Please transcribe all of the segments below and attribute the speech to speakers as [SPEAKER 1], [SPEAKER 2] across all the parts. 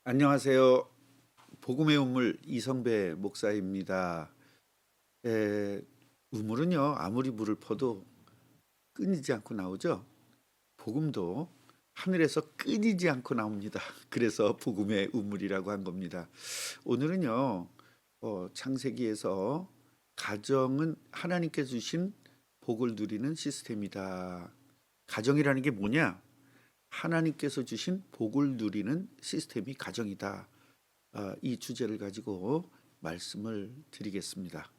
[SPEAKER 1] 안녕하세요. 복음의 우물 이성배 목사입니다. 우물은요, 아무리 물을 퍼도 끊이지 않고 나오죠. 복음도 하늘에서 끊이지 않고 나옵니다. 그래서 복음의 우물이라고 한 겁니다. 오늘은요, 창세기에서 가정은 하나님께 주신 복을 누리는 시스템이다. 가정이라는 게 뭐냐? 하나님께서 주신 복을 누리는 시스템이 가정이다. 이 주제를 가지고 말씀을 드리겠습니다.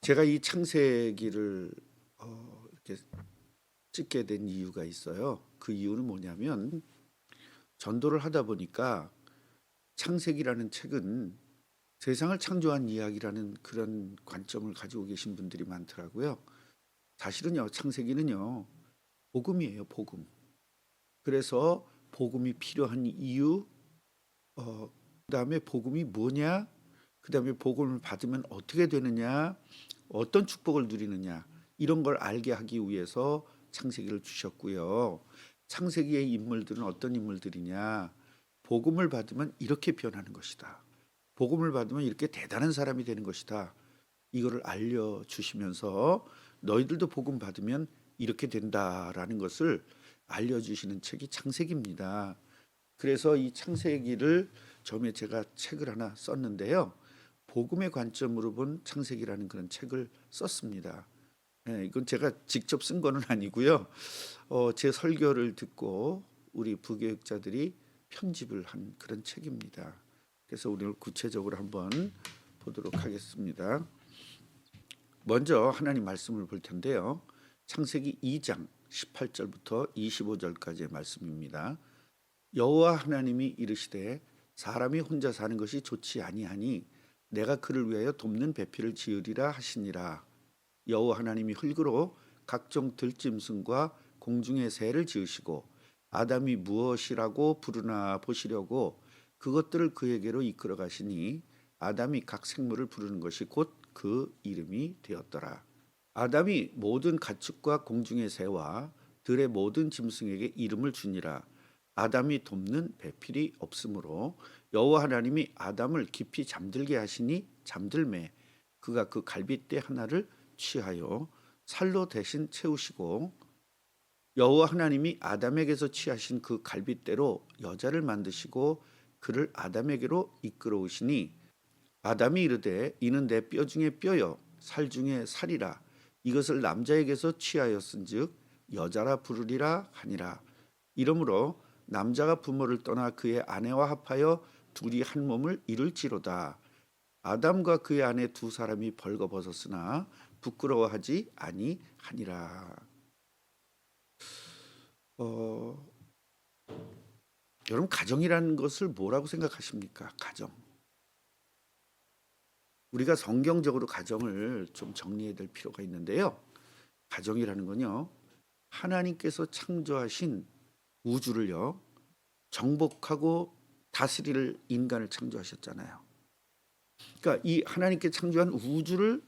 [SPEAKER 1] 제가 이 창세기를 이렇게 찍게 된 이유가 있어요. 그 이유는 뭐냐면 전도를 하다 보니까 창세기라는 책은 세상을 창조한 이야기라는 그런 관점을 가지고 계신 분들이 많더라고요. 사실은요, 창세기는요, 복음이에요, 복음. 그래서 복음이 필요한 이유, 그다음에 복음이 뭐냐, 그다음에 복음을 받으면 어떻게 되느냐, 어떤 축복을 누리느냐, 이런 걸 알게 하기 위해서 창세기를 주셨고요. 창세기의 인물들은 어떤 인물들이냐, 복음을 받으면 이렇게 변하는 것이다. 복음을 받으면 이렇게 대단한 사람이 되는 것이다. 이거를 알려주시면서 너희들도 복음 받으면 이렇게 된다라는 것을 알려주시는 책이 창세기입니다. 그래서 이 창세기를 처음에 제가 책을 하나 썼는데요. 복음의 관점으로 본 창세기라는 그런 책을 썼습니다. 이건 제가 직접 쓴 거는 아니고요. 제 설교를 듣고 우리 부교육자들이 편집을 한 그런 책입니다. 그래서 오늘 구체적으로 한번 보도록 하겠습니다. 먼저 하나님 말씀을 볼 텐데요. 창세기 2장 18절부터 25절까지의 말씀입니다. 여호와 하나님이 이르시되 사람이 혼자 사는 것이 좋지 아니하니 내가 그를 위하여 돕는 배필을 지으리라 하시니라. 여호와 하나님이 흙으로 각종 들짐승과 공중의 새를 지으시고 아담이 무엇이라고 부르나 보시려고 그것들을 그에게로 이끌어 가시니 아담이 각 생물을 부르는 것이 곧 그 이름이 되었더라. 아담이 모든 가축과 공중의 새와 들의 모든 짐승에게 이름을 주니라. 아담이 돕는 배필이 없으므로 여호와 하나님이 아담을 깊이 잠들게 하시니 잠들매 그가 그 갈빗대 하나를 취하여 살로 대신 채우시고 여호와 하나님이 아담에게서 취하신 그 갈빗대로 여자를 만드시고 그를 아담에게로 이끌어오시니 아담이 이르되 이는 내 뼈 중에 뼈여 살 중에 살이라 이것을 남자에게서 취하였은즉 여자라 부르리라 하니라. 이러므로 남자가 부모를 떠나 그의 아내와 합하여 둘이 한 몸을 이룰지로다. 아담과 그의 아내 두 사람이 벌거벗었으나 부끄러워하지 아니하니라. 여러분 가정이라는 것을 뭐라고 생각하십니까? 가정. 우리가 성경적으로 가정을 좀 정리해야 될 필요가 있는데요. 가정이라는 건요. 하나님께서 창조하신 우주를요. 정복하고 다스릴 인간을 창조하셨잖아요. 그러니까 이 하나님께 창조한 우주를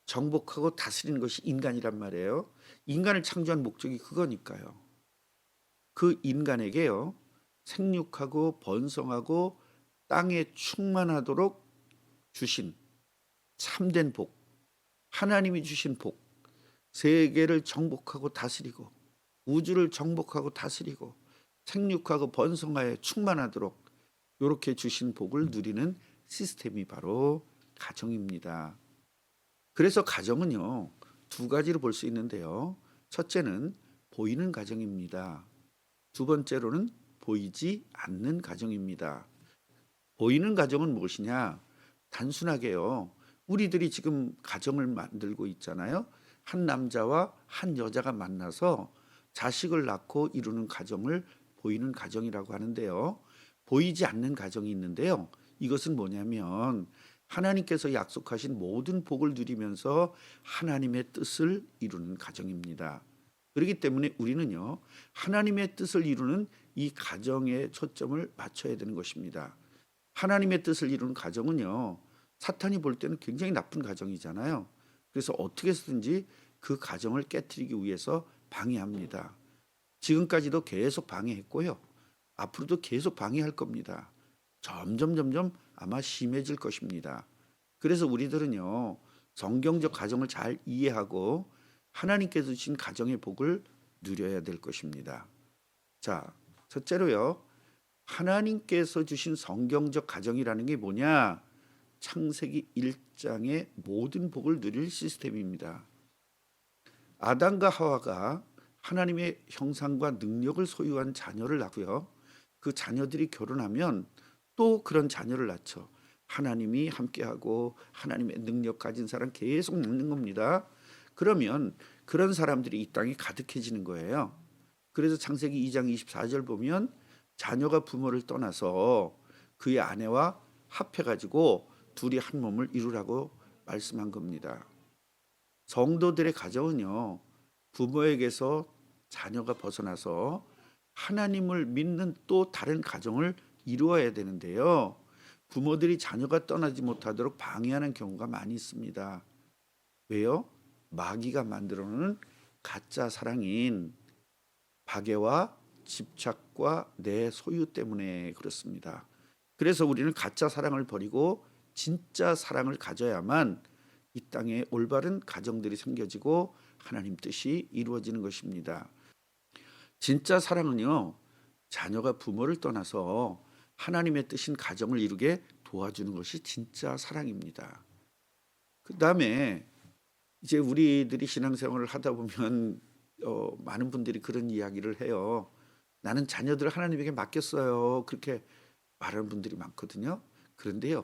[SPEAKER 1] 정복하고 다스리는 것이 인간이란 말이에요. 인간을 창조한 목적이 그거니까요. 그 인간에게요. 생육하고 번성하고 땅에 충만하도록 주신 참된 복, 하나님이 주신 복, 세계를 정복하고 다스리고 우주를 정복하고 다스리고 생육하고 번성하여 충만하도록 이렇게 주신 복을 누리는 시스템이 바로 가정입니다. 그래서 가정은요, 두 가지로 볼 수 있는데요. 첫째는 보이는 가정입니다. 두 번째로는 보이지 않는 가정입니다. 보이는 가정은 무엇이냐? 단순하게요. 우리들이 지금 가정을 만들고 있잖아요. 한 남자와 한 여자가 만나서 자식을 낳고 이루는 가정을 보이는 가정이라고 하는데요. 보이지 않는 가정이 있는데요. 이것은 뭐냐면 하나님께서 약속하신 모든 복을 누리면서 하나님의 뜻을 이루는 가정입니다. 그렇기 때문에 우리는요. 하나님의 뜻을 이루는 이 가정에 초점을 맞춰야 되는 것입니다. 하나님의 뜻을 이루는 가정은요. 사탄이 볼 때는 굉장히 나쁜 가정이잖아요. 그래서 어떻게 해서든지 그 가정을 깨트리기 위해서 방해합니다. 지금까지도 계속 방해했고요. 앞으로도 계속 방해할 겁니다. 점점 아마 심해질 것입니다. 그래서 우리들은요, 성경적 가정을 잘 이해하고 하나님께서 주신 가정의 복을 누려야 될 것입니다. 자, 첫째로요, 하나님께서 주신 성경적 가정이라는 게 뭐냐? 창세기 1장의 모든 복을 누릴 시스템입니다. 아담과 하와가 하나님의 형상과 능력을 소유한 자녀를 낳고요. 그 자녀들이 결혼하면 또 그런 자녀를 낳죠. 하나님이 함께하고 하나님의 능력 가진 사람 계속 낳는 겁니다. 그러면 그런 사람들이 이 땅에 가득해지는 거예요. 그래서 창세기 2장 24절 보면 자녀가 부모를 떠나서 그의 아내와 합해가지고 둘이 한 몸을 이루라고 말씀한 겁니다. 성도들의 가정은요, 부모에게서 자녀가 벗어나서 하나님을 믿는 또 다른 가정을 이루어야 되는데요. 부모들이 자녀가 떠나지 못하도록 방해하는 경우가 많이 있습니다. 왜요? 마귀가 만들어놓은 가짜 사랑인 박애와 집착과 내 소유 때문에 그렇습니다. 그래서 우리는 가짜 사랑을 버리고 진짜 사랑을 가져야만 이 땅에 올바른 가정들이 생겨지고 하나님 뜻이 이루어지는 것입니다. 진짜 사랑은요, 자녀가 부모를 떠나서 하나님의 뜻인 가정을 이루게 도와주는 것이 진짜 사랑입니다. 그 다음에 이제 우리들이 신앙생활을 하다 보면 많은 분들이 그런 이야기를 해요. 나는 자녀들을 하나님에게 맡겼어요. 그렇게 말하는 분들이 많거든요. 그런데요,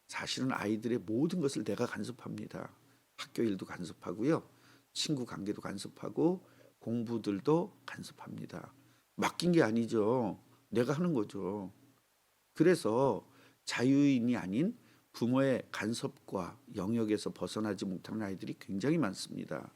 [SPEAKER 1] 사실은 아이들의 모든 것을 내가 간섭합니다. 학교 일도 간섭하고요, 친구 관계도 간섭하고 공부들도 간섭합니다. 맡긴 게 아니죠. 내가 하는 거죠. 그래서 자유인이 아닌 부모의 간섭과 영역에서 벗어나지 못하는 아이들이 굉장히 많습니다.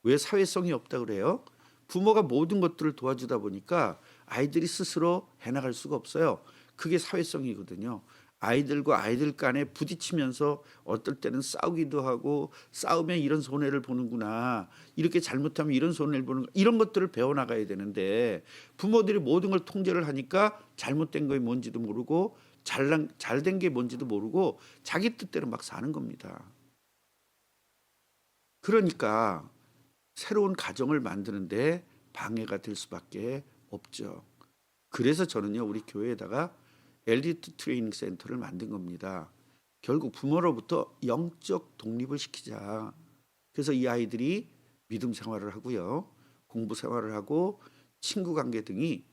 [SPEAKER 1] 왜 사회성이 없다 그래요? 부모가 모든 것들을 도와주다 보니까 아이들이 스스로 해나갈 수가 없어요. 그게 사회성이거든요. 아이들과 아이들 간에 부딪히면서 어떨 때는 싸우기도 하고, 싸우면 이런 손해를 보는구나, 이렇게 잘못하면 이런 손해를 보는구나, 이런 것들을 배워나가야 되는데 부모들이 모든 걸 통제를 하니까 잘못된 게 뭔지도 모르고 잘된 게 뭔지도 모르고 자기 뜻대로 막 사는 겁니다. 그러니까 새로운 가정을 만드는데 방해가 될 수밖에 없죠. 그래서 저는요, 우리 교회에다가 엘리트 트레이닝 센터를 만든 겁니다. 결국 부모로부터 영적 독립을 시키자. 그래서 이 아이들이 믿음 생활을 하고요, 공부 생활을 하고 친구 관계 등이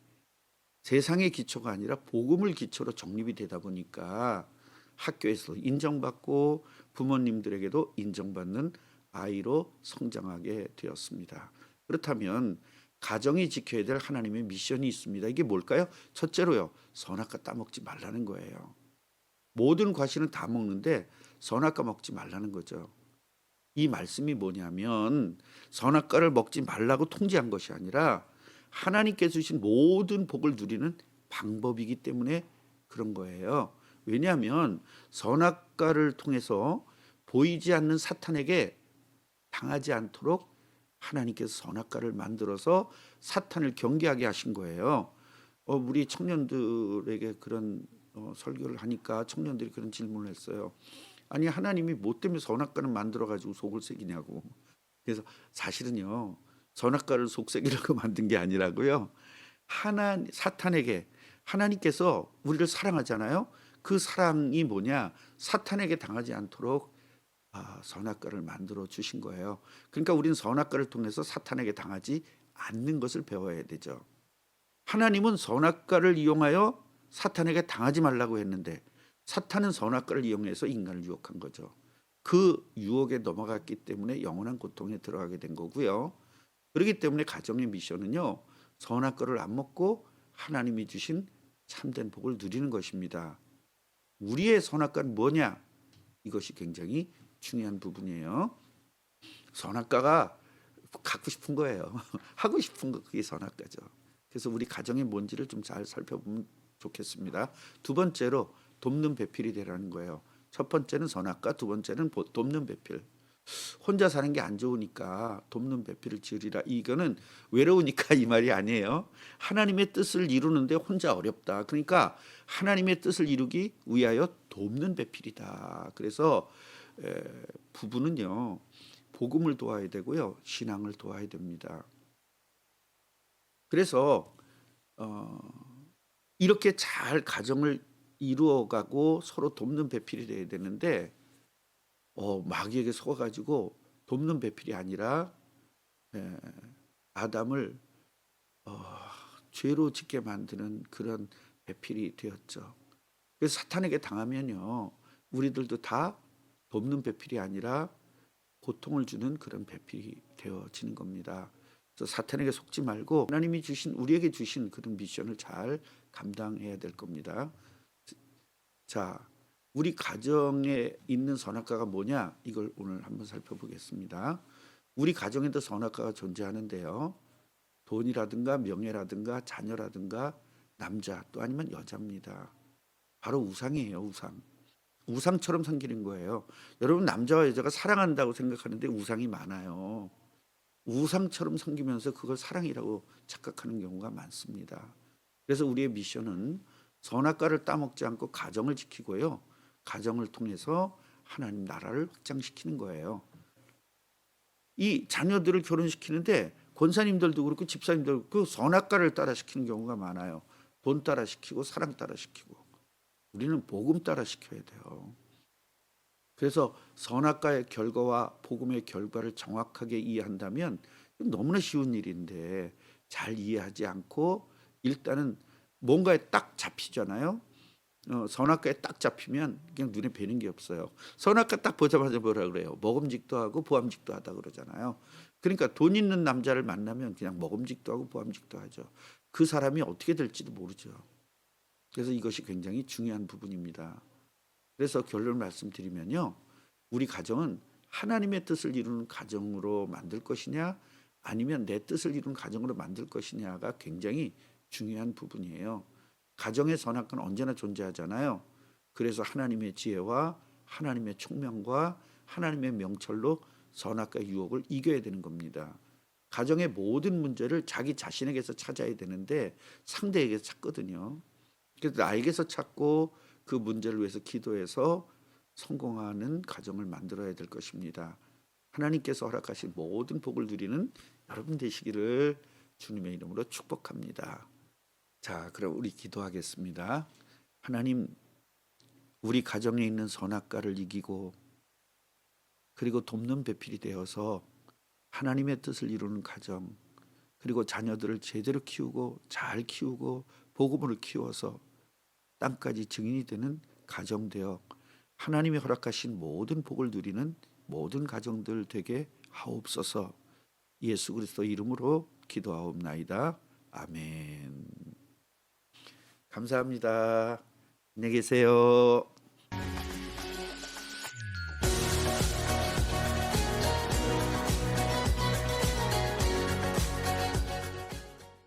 [SPEAKER 1] 세상의 기초가 아니라 복음을 기초로 정립이 되다 보니까 학교에서 인정받고 부모님들에게도 인정받는 아이로 성장하게 되었습니다. 그렇다면 가정이 지켜야 될 하나님의 미션이 있습니다. 이게 뭘까요? 첫째로요, 선악과 따먹지 말라는 거예요. 모든 과실은 다 먹는데 선악과 먹지 말라는 거죠. 이 말씀이 뭐냐면 선악과를 먹지 말라고 통제한 것이 아니라 하나님께서 주신 모든 복을 누리는 방법이기 때문에 그런 거예요. 왜냐하면 선악과를 통해서 보이지 않는 사탄에게 당하지 않도록 하나님께서 선악과를 만들어서 사탄을 경계하게 하신 거예요. 우리 청년들에게 그런 설교를 하니까 청년들이 그런 질문을 했어요. 아니, 하나님이 뭐 때문에 선악과를 만들어 가지고 속을 새기냐고. 그래서 사실은요, 선악과를 속새기라고 만든 게 아니라고요, 사탄에게, 하나님께서 우리를 사랑하잖아요. 그 사랑이 뭐냐, 사탄에게 당하지 않도록 선악과를 만들어 주신 거예요. 그러니까 우리는 선악과를 통해서 사탄에게 당하지 않는 것을 배워야 되죠. 하나님은 선악과를 이용하여 사탄에게 당하지 말라고 했는데 사탄은 선악과를 이용해서 인간을 유혹한 거죠. 그 유혹에 넘어갔기 때문에 영원한 고통에 들어가게 된 거고요. 그렇기 때문에 가정의 미션은요, 선악과를 안 먹고 하나님이 주신 참된 복을 누리는 것입니다. 우리의 선악과는 뭐냐? 이것이 굉장히 중요한 부분이에요. 선악과가 갖고 싶은 거예요. 하고 싶은 거, 그게 선악과죠. 그래서 우리 가정의 뭔지를 좀 잘 살펴보면 좋겠습니다. 두 번째로 돕는 배필이 되라는 거예요. 첫 번째는 선악과, 두 번째는 돕는 배필. 혼자 사는 게 안 좋으니까 돕는 배필을 지으리라. 이거는 외로우니까 이 말이 아니에요. 하나님의 뜻을 이루는데 혼자 어렵다. 그러니까 하나님의 뜻을 이루기 위하여 돕는 배필이다. 그래서 부부는요, 복음을 도와야 되고요, 신앙을 도와야 됩니다. 그래서 이렇게 잘 가정을 이루어가고 서로 돕는 배필이 돼야 되는데 마귀에게 속아가지고 돕는 배필이 아니라 아담을 죄로 짓게 만드는 그런 배필이 되었죠. 그래서 사탄에게 당하면요, 우리들도 다 돕는 배필이 아니라 고통을 주는 그런 배필이 되어지는 겁니다. 그래서 사탄에게 속지 말고 하나님이 주신, 우리에게 주신 그런 미션을 잘 감당해야 될 겁니다. 자, 우리 가정에 있는 선악과가 뭐냐? 이걸 오늘 한번 살펴보겠습니다. 우리 가정에도 선악과가 존재하는데요, 돈이라든가 명예라든가 자녀라든가 남자 또 아니면 여자입니다. 바로 우상이에요. 우상처럼 생기는 거예요. 여러분, 남자와 여자가 사랑한다고 생각하는데 우상이 많아요. 우상처럼 생기면서 그걸 사랑이라고 착각하는 경우가 많습니다. 그래서 우리의 미션은 선악과를 따먹지 않고 가정을 지키고요, 가정을 통해서 하나님 나라를 확장시키는 거예요. 이 자녀들을 결혼시키는데 권사님들도 그렇고 집사님들도 그 선악과를 따라 시키는 경우가 많아요. 돈 따라 시키고 사랑 따라 시키고. 우리는 복음 따라 시켜야 돼요. 그래서 선악과의 결과와 복음의 결과를 정확하게 이해한다면 너무나 쉬운 일인데 잘 이해하지 않고 일단은 뭔가에 딱 잡히잖아요. 선악과에 딱 잡히면 그냥 눈에 뵈는 게 없어요. 선악과 딱 보자마자 뭐라 그래요? 먹음직도 하고 보암직도 하다 그러잖아요. 그러니까 돈 있는 남자를 만나면 그냥 먹음직도 하고 보암직도 하죠. 그 사람이 어떻게 될지도 모르죠. 그래서 이것이 굉장히 중요한 부분입니다. 그래서 결론을 말씀드리면요, 우리 가정은 하나님의 뜻을 이루는 가정으로 만들 것이냐 아니면 내 뜻을 이루는 가정으로 만들 것이냐가 굉장히 중요한 부분이에요. 가정의 선악과는 언제나 존재하잖아요. 그래서 하나님의 지혜와 하나님의 총명과 하나님의 명철로 선악과의 유혹을 이겨야 되는 겁니다. 가정의 모든 문제를 자기 자신에게서 찾아야 되는데 상대에게서 찾거든요. 그래서 나에게서 찾고 그 문제를 위해서 기도해서 성공하는 가정을 만들어야 될 것입니다. 하나님께서 허락하신 모든 복을 누리는 여러분 되시기를 주님의 이름으로 축복합니다. 자, 그럼 우리 기도하겠습니다. 하나님, 우리 가정에 있는 선악과를 이기고 그리고 돕는 배필이 되어서 하나님의 뜻을 이루는 가정, 그리고 자녀들을 제대로 키우고 잘 키우고 복음으로 키워서 땅까지 증인이 되는 가정 되어 하나님이 허락하신 모든 복을 누리는 모든 가정들 되게 하옵소서. 예수 그리스도 이름으로 기도하옵나이다. 아멘. 감사합니다. 안녕히 계세요.